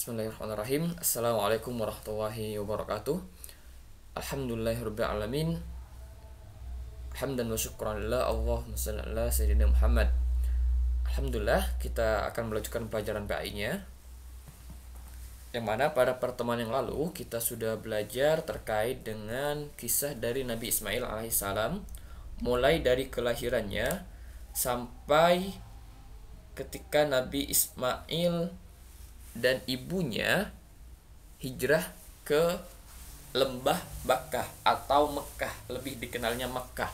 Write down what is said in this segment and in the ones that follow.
Bismillahirrahmanirrahim. Assalamualaikum warahmatullahi wabarakatuh. Alhamdulillahirabbil alamin. Hamdan wa syukran lillah. Allahumma shalli ala sayyidina Muhammad. Alhamdulillah, kita akan melanjutkan pelajaran PAI-nya. Yang mana pada pertemuan yang lalu kita sudah belajar terkait dengan kisah dari Nabi Ismail alaihissalam, mulai dari kelahirannya sampai ketika Nabi Ismail dan ibunya hijrah ke lembah Bakkah atau Mekah, lebih dikenalnya Mekah.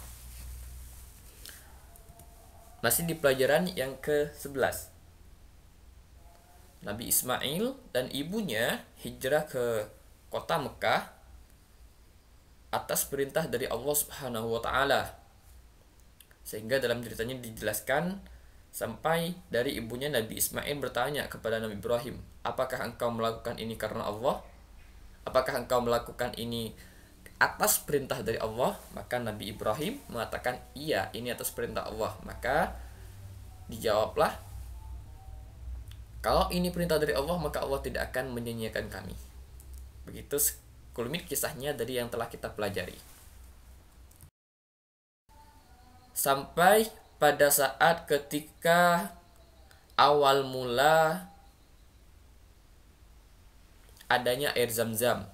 Masih di pelajaran yang ke-11. Nabi Ismail dan ibunya hijrah ke kota Mekah atas perintah dari Allah Subhanahu wa taala. Sehingga dalam ceritanya dijelaskan sampai dari ibunya Nabi Ismail bertanya kepada Nabi Ibrahim, apakah engkau melakukan ini karena Allah? Apakah engkau melakukan ini atas perintah dari Allah? Maka Nabi Ibrahim mengatakan, iya, ini atas perintah Allah. Maka dijawablah, kalau ini perintah dari Allah, maka Allah tidak akan menyanyiakan kami. Begitu kulmit kisahnya dari yang telah kita pelajari. Sampai pada saat ketika awal mula adanya air Zam-Zam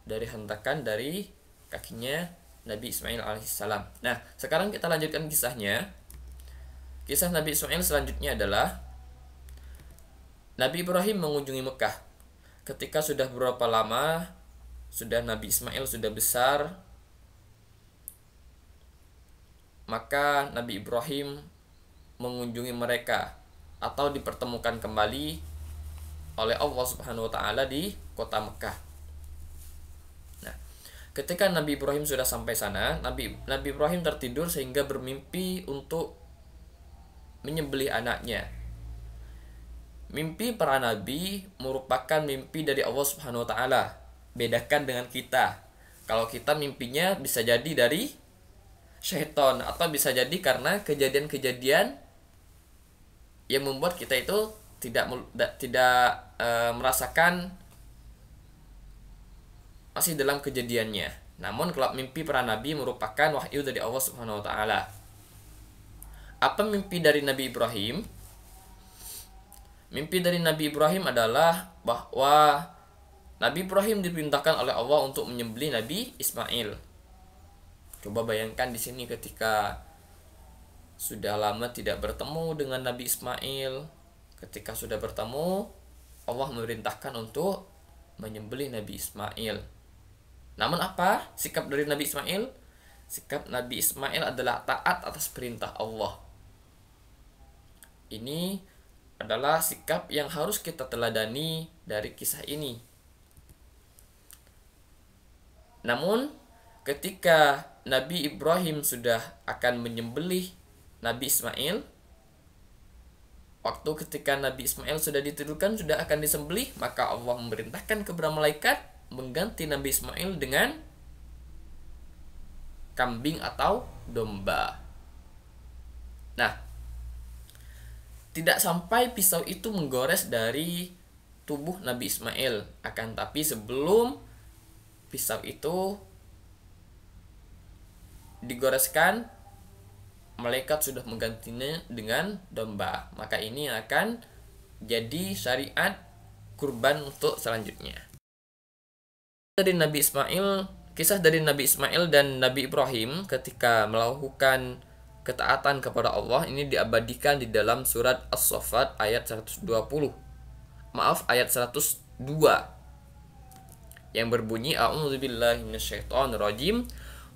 dari hentakan dari kakinya Nabi Ismail alaihissalam. Nah, sekarang kita lanjutkan kisahnya. Kisah Nabi Ismail selanjutnya adalah Nabi Ibrahim mengunjungi Mekah. Ketika sudah beberapa lama, sudah Nabi Ismail sudah besar, maka Nabi Ibrahim mengunjungi mereka atau dipertemukan kembali oleh Allah Subhanahu wa taala di kota Mekah. Nah, ketika Nabi Ibrahim sudah sampai sana, Nabi Ibrahim tertidur sehingga bermimpi untuk menyembelih anaknya. Mimpi para nabi merupakan mimpi dari Allah Subhanahu wa taala. Bedakan dengan kita. Kalau kita mimpinya bisa jadi dari syaitan atau bisa jadi karena kejadian-kejadian yang membuat kita itu tidak merasakan masih dalam kejadiannya. Namun kalau mimpi para nabi merupakan wahyu dari Allah Subhanahu wa taala. Apa mimpi dari Nabi Ibrahim? Mimpi dari Nabi Ibrahim adalah bahwa Nabi Ibrahim diperintahkan oleh Allah untuk menyembelih Nabi Ismail. Coba bayangkan di sini ketika sudah lama tidak bertemu dengan Nabi Ismail, ketika sudah bertemu, Allah memerintahkan untuk menyembelih Nabi Ismail. Namun apa sikap dari Nabi Ismail? Sikap Nabi Ismail adalah taat atas perintah Allah. Ini adalah sikap yang harus kita teladani dari kisah ini. Namun ketika Nabi Ibrahim sudah akan menyembelih Nabi Ismail, waktu ketika Nabi Ismail sudah ditidurkan, sudah akan disembelih, maka Allah memerintahkan kepada malaikat mengganti Nabi Ismail dengan kambing atau domba. Nah, tidak sampai pisau itu menggores dari tubuh Nabi Ismail, akan tapi sebelum pisau itu digoreskan, malaikat sudah menggantinya dengan domba. Maka ini akan jadi syariat kurban untuk selanjutnya. Kisah dari Nabi Ismail dan Nabi Ibrahim ketika melakukan ketaatan kepada Allah ini diabadikan di dalam surat As-Saffat ayat 120. Ayat 102 yang berbunyi, a'udzubillahi minasyaitonirrajim.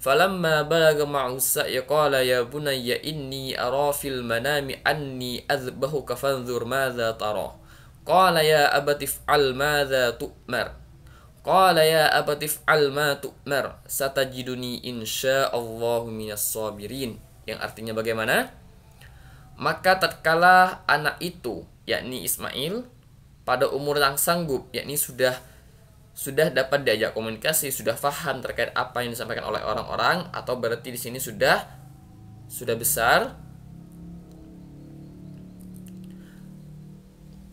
Falamma balagha ma'ahu as-sa'ya qala ya bunayya inni ara fil manami anni azbahuka fanzur madza tara. Qala ya abati if'al madza tu'mar. Qala ya abati if'al ma tu'mar satajiduni insyaallahu minas sabirin. Yang artinya bagaimana? Maka tatkala anak itu, yakni Ismail, pada umur yang sanggup, yakni sudah dapat diajak komunikasi, sudah paham terkait apa yang disampaikan oleh orang-orang, atau berarti di sini sudah besar,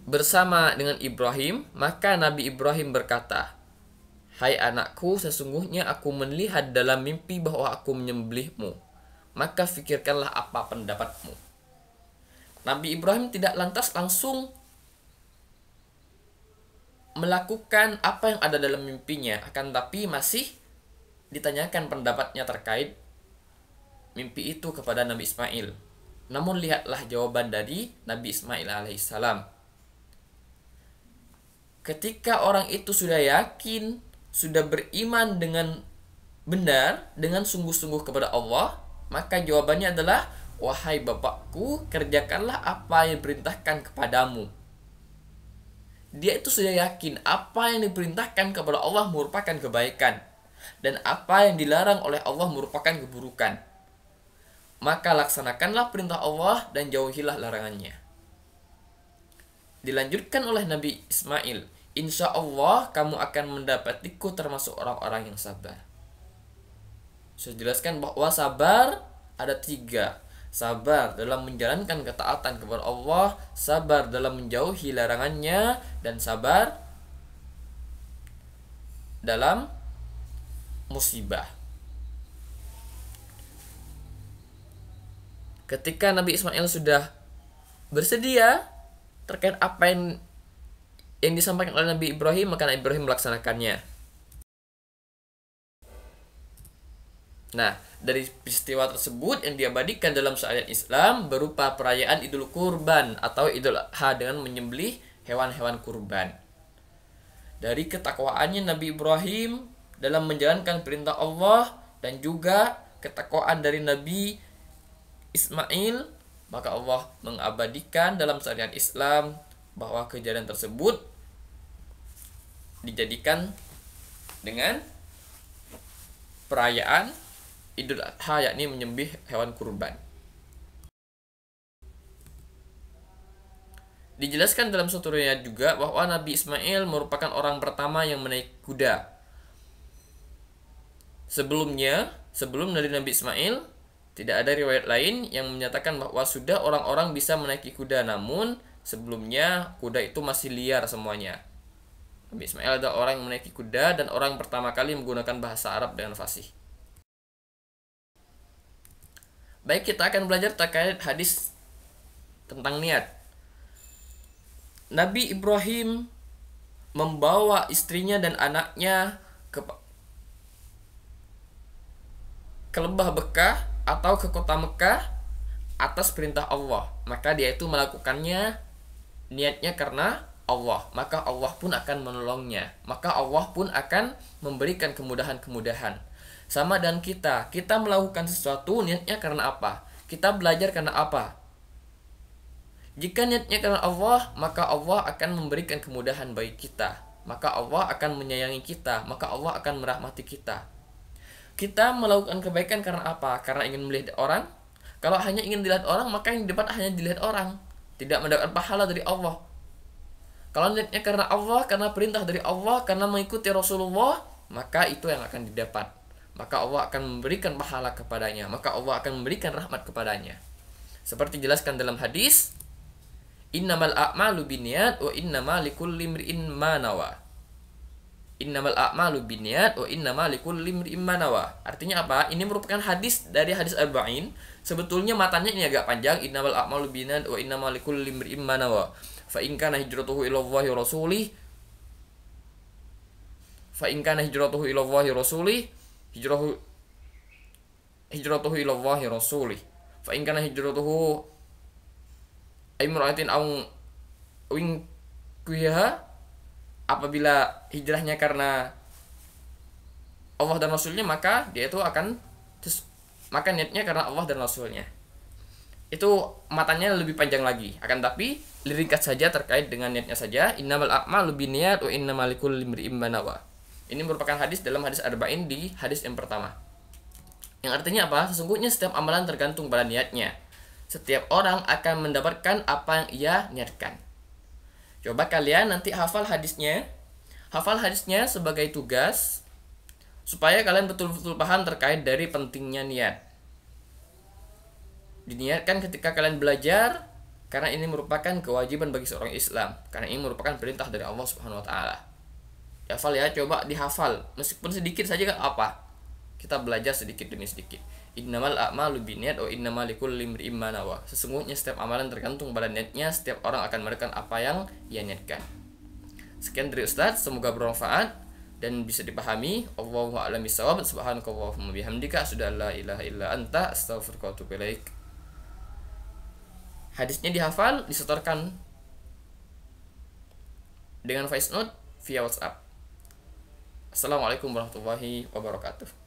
bersama dengan Ibrahim, maka Nabi Ibrahim berkata, "Hai anakku, sesungguhnya aku melihat dalam mimpi bahwa aku menyembelihmu. Maka fikirkanlah apa pendapatmu." Nabi Ibrahim tidak lantas langsung melakukan apa yang ada dalam mimpinya, akan tapi masih ditanyakan pendapatnya terkait mimpi itu kepada Nabi Ismail. Namun lihatlah jawaban dari Nabi Ismail alaihissalam. Ketika orang itu sudah yakin, sudah beriman dengan benar, dengan sungguh-sungguh kepada Allah, maka jawabannya adalah, "Wahai bapakku, kerjakanlah apa yang diperintahkan kepadamu." Dia itu sudah yakin apa yang diperintahkan kepada Allah merupakan kebaikan, dan apa yang dilarang oleh Allah merupakan keburukan. Maka laksanakanlah perintah Allah dan jauhilah larangannya. Dilanjutkan oleh Nabi Ismail, "Insya Allah kamu akan mendapatiku termasuk orang-orang yang sabar." Saya jelaskan bahwa sabar ada 3. Sabar dalam menjalankan ketaatan kepada Allah, sabar dalam menjauhi larangannya, dan sabar dalam musibah. Ketika Nabi Ismail sudah bersedia terkait apa yang disampaikan oleh Nabi Ibrahim, maka Nabi Ibrahim melaksanakannya. Nah, dari peristiwa tersebut yang diabadikan dalam syariat Islam berupa perayaan Idul Kurban atau Idul Adha dengan menyembelih hewan-hewan kurban. Dari ketakwaannya Nabi Ibrahim dalam menjalankan perintah Allah dan juga ketakwaan dari Nabi Ismail, maka Allah mengabadikan dalam syariat Islam bahwa kejadian tersebut dijadikan dengan perayaan Idul Adha, yakni menyembelih hewan kurban. Dijelaskan dalam suatu riwayat juga bahwa Nabi Ismail merupakan orang pertama yang menaiki kuda. Sebelum dari Nabi Ismail, tidak ada riwayat lain yang menyatakan bahwa sudah orang-orang bisa menaiki kuda, namun sebelumnya kuda itu masih liar semuanya. Nabi Ismail adalah orang yang menaiki kuda dan orang pertama kali menggunakan bahasa Arab dengan fasih. Baik, kita akan belajar terkait hadis tentang niat. Nabi Ibrahim membawa istrinya dan anaknya ke lembah Bekah atau ke kota Mekah atas perintah Allah. Maka dia itu melakukannya niatnya karena Allah. Maka Allah pun akan menolongnya. Maka Allah pun akan memberikan kemudahan-kemudahan. Sama dengan kita melakukan sesuatu niatnya karena apa? Kita belajar karena apa? Jika niatnya karena Allah, maka Allah akan memberikan kemudahan bagi kita. Maka Allah akan menyayangi kita. Maka Allah akan merahmati kita. Kita melakukan kebaikan karena apa? Karena ingin melihat orang. Kalau hanya ingin dilihat orang, maka yang dapat hanya dilihat orang, tidak mendapat pahala dari Allah. Kalau niatnya karena Allah, karena perintah dari Allah, karena mengikuti Rasulullah, maka itu yang akan didapat. Maka Allah akan memberikan pahala kepadanya. Maka Allah akan memberikan rahmat kepadanya. Seperti dijelaskan dalam hadis, "Innamal a'malu binniyat wa innamal likulli imri'in ma nawa." Innamal a'malu binniyat wa innamal likulli imri'in ma nawa. Artinya apa? Ini merupakan hadis dari hadis Arba'in. Sebetulnya matanya ini agak panjang. Innamal a'malu binniyat wa innamal likulli imri'in ma nawa. Fa in kana hijratuhu ila Allahi wa rasulih fa in kana hijratuhu ila Allahi wa rasulih hijratuhu ila Allahi rasulih. Fa in kana hijratuhu imra'atin aw wingkuha, apabila hijrahnya karena Allah dan Rasulnya, maka dia itu akan maka niatnya karena Allah dan Rasulnya. Itu matanya lebih panjang lagi. Akan tapi ringkas saja terkait dengan niatnya saja. Innamal a'malu binniyat wa innamal likulli imri'in ma nawa. Ini merupakan hadis dalam hadis Arba'in di hadis yang pertama. Yang artinya apa? Sesungguhnya setiap amalan tergantung pada niatnya. Setiap orang akan mendapatkan apa yang ia niatkan. Coba kalian nanti hafal hadisnya. Hafal hadisnya sebagai tugas supaya kalian betul-betul paham terkait dari pentingnya niat. Diniatkan ketika kalian belajar, Karena ini merupakan kewajiban bagi seorang Islam, karena ini merupakan perintah dari Allah Subhanahu wa taala. Hafal ya, coba dihafal meskipun sedikit saja gak apa. Kita belajar sedikit demi sedikit. Innamal a'malu binniyat wa innamal likulli imri'in ma nawa. Sesungguhnya setiap amalan tergantung pada niatnya, setiap orang akan mendapatkan apa yang ia niatkan. Sekian dari Ustadz, semoga bermanfaat dan bisa dipahami. Allahu a'lam bishawab. Subhanakallahumma bihamdika asyhadu an la ilaha illa anta astaghfiruka wa atubu ilaik. Hadisnya dihafal, disetorkan dengan voice note via WhatsApp. Assalamualaikum warahmatullahi wabarakatuh.